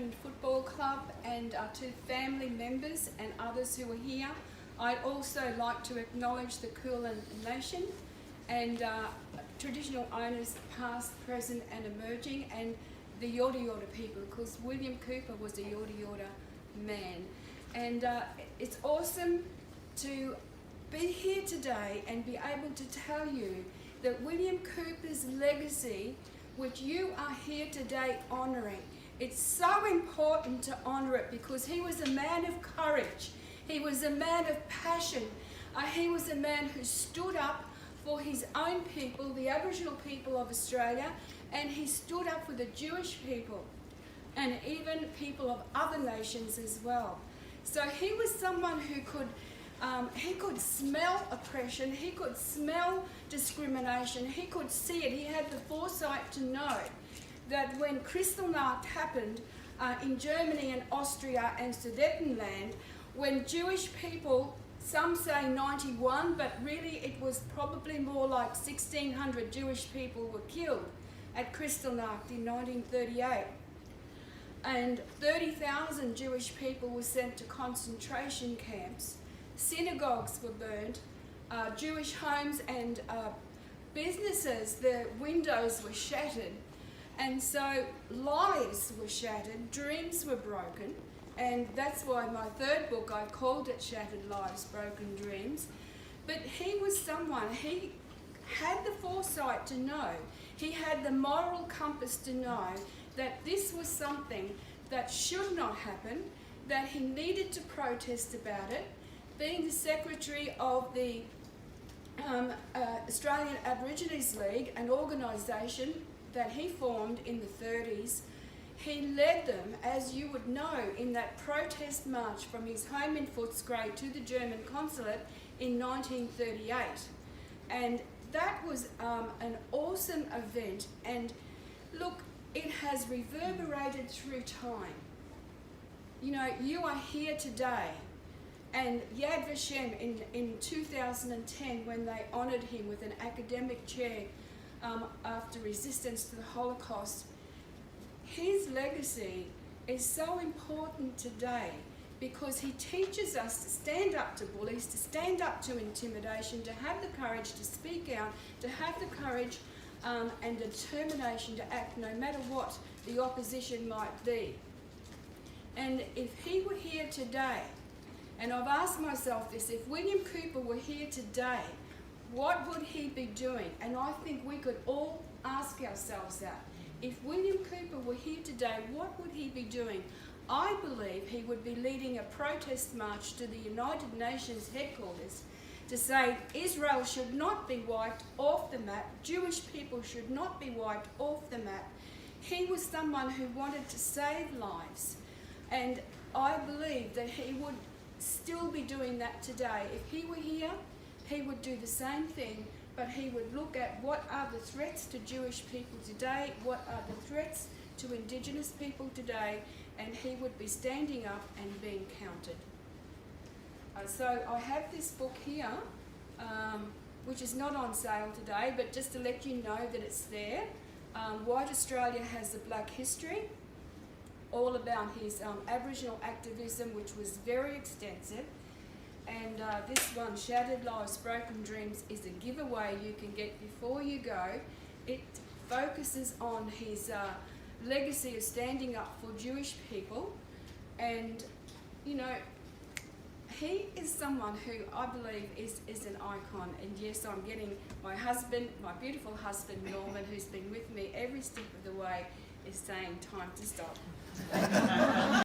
Richmond Football Club and to family members and others who are here. I'd also like to acknowledge the Kulin Nation and traditional owners past, present and emerging, and the Yorta Yorta people, because William Cooper was a Yorta Yorta man. And it's awesome to be here today and be able to tell you that William Cooper's legacy, which you are here today honouring, it's so important to honour it because he was a man of courage, he was a man of passion, he was a man who stood up for his own people, the Aboriginal people of Australia, and he stood up for the Jewish people and even people of other nations as well. So he was someone who could smell oppression, he could smell discrimination, he could see it. He had the foresight to know that when Kristallnacht happened in Germany and Austria and Sudetenland, when Jewish people, some say 91, but really it was probably more like 1,600 Jewish people were killed at Kristallnacht in 1938. And 30,000 Jewish people were sent to concentration camps. Synagogues were burned, Jewish homes and businesses, the windows were shattered. And so lives were shattered, dreams were broken, and that's why my third book, I called it Shattered Lives, Broken Dreams. But he was someone, he had the foresight to know, he had the moral compass to know that this was something that should not happen, that he needed to protest about it. Being the secretary of the Australian Aborigines League, an organisation that he formed in the 30s, he led them, as you would know, in that protest march from his home in Footscray to the German consulate in 1938. And that was an awesome event, and look, it has reverberated through time. You know, you are here today, and Yad Vashem in 2010, when they honoured him with an academic chair after resistance to the Holocaust, his legacy is so important today because he teaches us to stand up to bullies, to stand up to intimidation, to have the courage to speak out, to have the courage and determination to act no matter what the opposition might be. And if he were here today, and I've asked myself this, if William Cooper were here today, what would he be doing? And I think we could all ask ourselves that. If William Cooper were here today, what would he be doing? I believe he would be leading a protest march to the United Nations headquarters to say Israel should not be wiped off the map, Jewish people should not be wiped off the map. He was someone who wanted to save lives, and I believe that he would still be doing that today. If he were here, he would do the same thing, but he would look at what are the threats to Jewish people today, what are the threats to Indigenous people today, and he would be standing up and being counted. So I have this book here, which is not on sale today, but just to let you know that it's there. White Australia Has a Black History, all about his Aboriginal activism, which was very extensive. And this one, Shattered Lives, Broken Dreams, is a giveaway you can get before you go. It focuses on his legacy of standing up for Jewish people, and you know, he is someone who I believe is an icon. And yes, I'm getting my husband, my beautiful husband Norman, who's been with me every step of the way, is saying time to stop.